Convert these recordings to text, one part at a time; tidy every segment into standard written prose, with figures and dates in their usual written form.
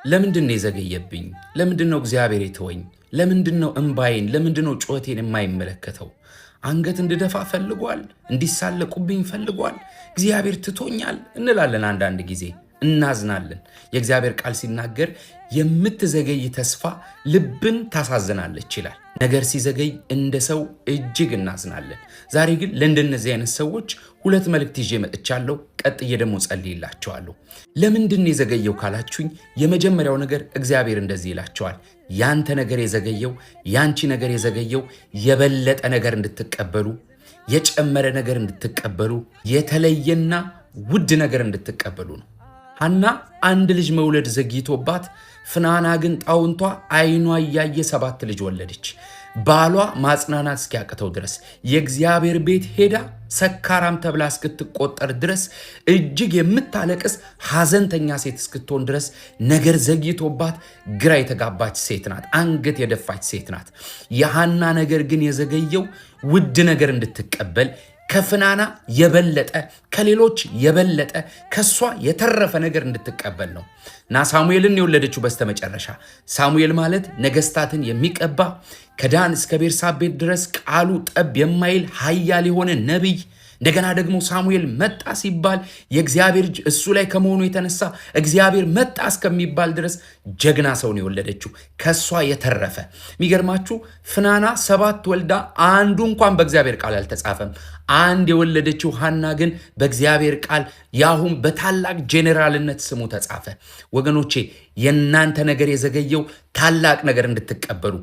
ለምንድነው የዘገየብኝ? ለምንድነው እግዚአብሔር የተወኝ? ለምንድነው እንባዬን ለምንድነው ጩኸቴን የማይመለከተው? አንገት እንድደፋ ፈልጓል? እንዲሳለቁብኝ ፈልጓል? እግዚአብሔር ትቶኛል እንላለን። አንዳንድ ጊዜ እናዝናለን። የእግዚአብሔር ቃል ሲናገር የምትዘገይ ተስፋ ልብን ታሳዝናለች ይላል። ነገር ሲዘገይ እንደ ሰው እጅግ እናዝናለን። ዛሬ ግን ለእንደነዚህ አይነት ሰዎች ሁለት መልእክት ይዤ መጥቻለሁ። ቀጥዬ ደግሞ ጸልይላቸዋለሁ። ለምንድን የዘገየው ካላችሁኝ፣ የመጀመሪያው ነገር እግዚአብሔር እንደዚህ ይላቸዋል። ያንተ ነገር የዘገየው፣ ያንቺ ነገር የዘገየው የበለጠ ነገር እንድትቀበሉ፣ የጨመረ ነገር እንድትቀበሉ፣ የተለየና ውድ ነገር እንድትቀበሉ ነው። ሐና አንድ ልጅ መውለድ ዘግይቶባት፣ ፍናና ግን ጣውንቷ አይኗ እያየ 7 ልጅ ወለደች። ባሏ ማጽናናት እስኪያቅተው ድረስ የእግዚአብሔር ቤት ሄዳ ሰካራም ተብላ እስክትቆጠር ድረስ እጅግ የምታለቅስ ሐዘንተኛ ሴት እስክትሆን ድረስ ነገር ዘግይቶባት ግራ የተጋባች ሴት ናት። አንገት የደፋች ሴት ናት። የሐና ነገር ግን የዘገየው ውድ ነገር እንድትቀበል፣ ከፍናና የበለጠ ከሌሎች የበለጠ ከሷ የተረፈ ነገር እንድትቀበል ነው። እና ሳሙኤልን የወለደችው በስተመጨረሻ። ሳሙኤል ማለት ነገስታትን የሚቀባ ከዳን እስከ ቤርሳቤህ ድረስ ቃሉ ጠብ የማይል ኃያል የሆነ ነቢይ። እንደገና ደግሞ ሳሙኤል መጣ ሲባል የእግዚአብሔር እጅ እሱ ላይ ከመሆኑ የተነሳ እግዚአብሔር መጣ እስከሚባል ድረስ ጀግና ሰውን የወለደችው ከሷ የተረፈ። የሚገርማችሁ ፍናና 7 ወልዳ አንዱ እንኳን በእግዚአብሔር ቃል አልተጻፈም። አንድ የወለደችው ሐና ግን በእግዚአብሔር ቃል ያሁን በታላቅ ጄኔራልነት ስሙ ተጻፈ። ወገኖቼ የእናንተ ነገር የዘገየው ታላቅ ነገር እንድትቀበሉ፣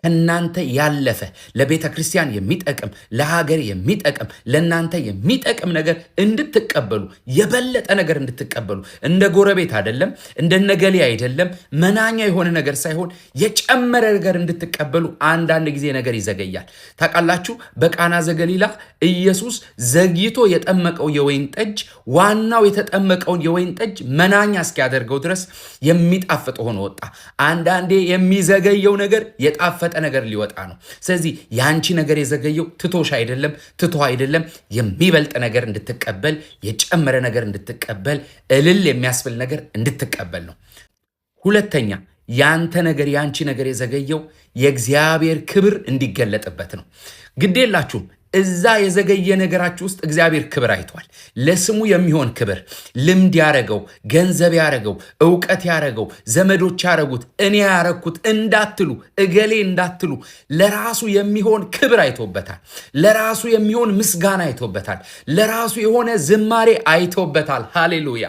ከእናንተ ያለፈ ለቤተ ክርስቲያን የሚጠቅም ለሀገር የሚጠቅም ለእናንተ የሚጠቅም ነገር እንድትቀበሉ፣ የበለጠ ነገር እንድትቀበሉ፣ እንደ ጎረቤት አይደለም፣ እንደነገሌ አይደለም፣ መናኛ የሆነ ነገር ሳይሆን የጨመረ ነገር እንድትቀበሉ አንዳንድ ጊዜ ነገር ይዘገያል። ታውቃላችሁ፣ በቃና ዘገሊላ ኢየሱስ ዘግይቶ የጠመቀው የወይን ጠጅ ዋናው የተጠመቀውን የወይን ጠጅ መናኛ እስኪያደርገው ድረስ የሚጣፍጥ ሆኖ ወጣ። አንዳንዴ የሚዘገየው ነገር የጣፈጠ ነገር ሊወጣ ነው። ስለዚህ ያንቺ ነገር የዘገየው ትቶሽ አይደለም፣ ትቶ አይደለም፣ የሚበልጥ ነገር እንድትቀበል፣ የጨመረ ነገር እንድትቀበል፣ እልል የሚያስብል ነገር እንድትቀበል ነው። ሁለተኛ ያንተ ነገር ያንቺ ነገር የዘገየው የእግዚአብሔር ክብር እንዲገለጥበት ነው። ግዴላችሁም እዛ የዘገየ ነገራችሁ ውስጥ እግዚአብሔር ክብር አይቷል። ለስሙ የሚሆን ክብር፣ ልምድ ያረገው፣ ገንዘብ ያረገው፣ ዕውቀት ያረገው፣ ዘመዶች ያረጉት፣ እኔ ያረግኩት እንዳትሉ፣ እገሌ እንዳትሉ፣ ለራሱ የሚሆን ክብር አይቶበታል። ለራሱ የሚሆን ምስጋና አይቶበታል። ለራሱ የሆነ ዝማሬ አይቶበታል። ሃሌሉያ።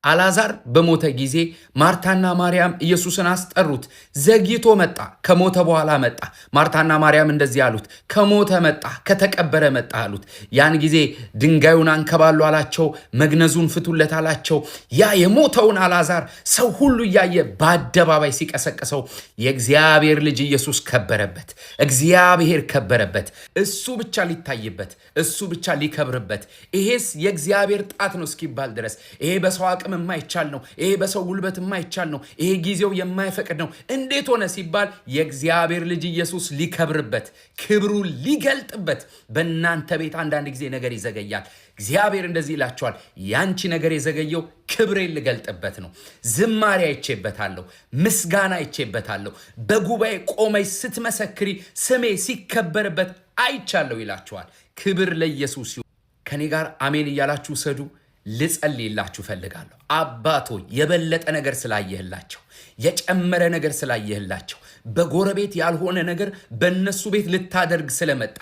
አልዓዛር በሞተ ጊዜ ማርታና ማርያም ኢየሱስን አስጠሩት። ዘግይቶ መጣ፣ ከሞተ በኋላ መጣ። ማርታና ማርያም እንደዚህ አሉት፣ ከሞተ መጣ፣ ከተቀበረ መጣ አሉት። ያን ጊዜ ድንጋዩን አንከባሉ አላቸው፣ መግነዙን ፍቱለት አላቸው። ያ የሞተውን አልዓዛር ሰው ሁሉ እያየ በአደባባይ ሲቀሰቅሰው የእግዚአብሔር ልጅ ኢየሱስ ከበረበት። እግዚአብሔር ከበረበት። እሱ ብቻ ሊታይበት፣ እሱ ብቻ ሊከብርበት። ይሄስ የእግዚአብሔር ጣት ነው እስኪባል ድረስ ይሄ በሰው አቅም የማይቻል ነው፣ ይሄ በሰው ጉልበት የማይቻል ነው፣ ይሄ ጊዜው የማይፈቅድ ነው። እንዴት ሆነ ሲባል የእግዚአብሔር ልጅ ኢየሱስ ሊከብርበት፣ ክብሩ ሊገልጥበት። በእናንተ ቤት አንዳንድ ጊዜ ነገር ይዘገያል። እግዚአብሔር እንደዚህ ይላቸዋል፣ ያንቺ ነገር የዘገየው ክብሬን ልገልጥበት ነው። ዝማሬ አይቼበታለሁ፣ ምስጋና አይቼበታለሁ። በጉባኤ ቆመች ስትመሰክሪ ስሜ ሲከበርበት አይቻለሁ ይላቸዋል። ክብር ለኢየሱስ ይሁን። ከኔ ጋር አሜን እያላችሁ ሰዱ። ልጸልይላችሁ ፈልጋለሁ። አባቶ የበለጠ ነገር ስላየህላቸው፣ የጨመረ ነገር ስላየህላቸው፣ በጎረቤት ያልሆነ ነገር በእነሱ ቤት ልታደርግ ስለመጣ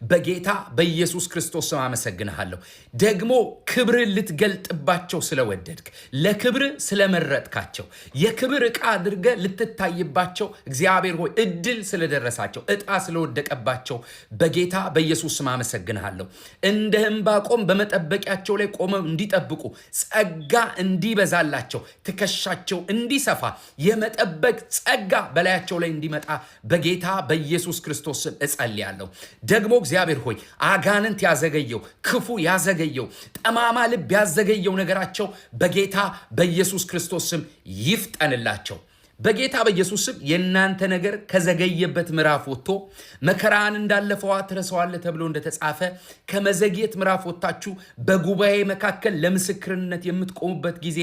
በጌታ በኢየሱስ ክርስቶስ ስም አመሰግንሃለሁ። ደግሞ ክብርን ልትገልጥባቸው ስለወደድክ፣ ለክብር ስለመረጥካቸው፣ የክብር ዕቃ አድርገ ልትታይባቸው እግዚአብሔር ሆይ እድል ስለደረሳቸው፣ ዕጣ ስለወደቀባቸው በጌታ በኢየሱስ ስም አመሰግንሃለሁ። እንደ ዕንባቆም በመጠበቂያቸው ላይ ቆመው እንዲጠብቁ ጸጋ እንዲበዛላቸው፣ ትከሻቸው እንዲሰፋ፣ የመጠበቅ ጸጋ በላያቸው ላይ እንዲመጣ በጌታ በኢየሱስ ክርስቶስ ስም እጸልያለሁ። ደግሞ እግዚአብሔር ሆይ አጋንንት ያዘገየው፣ ክፉ ያዘገየው፣ ጠማማ ልብ ያዘገየው ነገራቸው በጌታ በኢየሱስ ክርስቶስ ስም ይፍጠንላቸው። በጌታ በኢየሱስ ስም የእናንተ ነገር ከዘገየበት ምዕራፍ ወጥቶ መከራን እንዳለፈዋ ትረሳዋለህ ተብሎ እንደተጻፈ ከመዘግየት ምዕራፍ ወጥታችሁ በጉባኤ መካከል ለምስክርነት የምትቆሙበት ጊዜ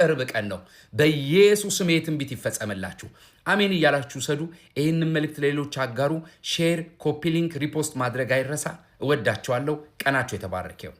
ቅርብ ቀን ነው። በኢየሱስም የትንቢት ይፈጸምላችሁ። አሜን እያላችሁ ሰዱ። ይህንን መልእክት ለሌሎች አጋሩ። ሼር፣ ኮፒ ሊንክ፣ ሪፖስት ማድረግ አይረሳ። እወዳችኋለሁ። ቀናችሁ የተባረከው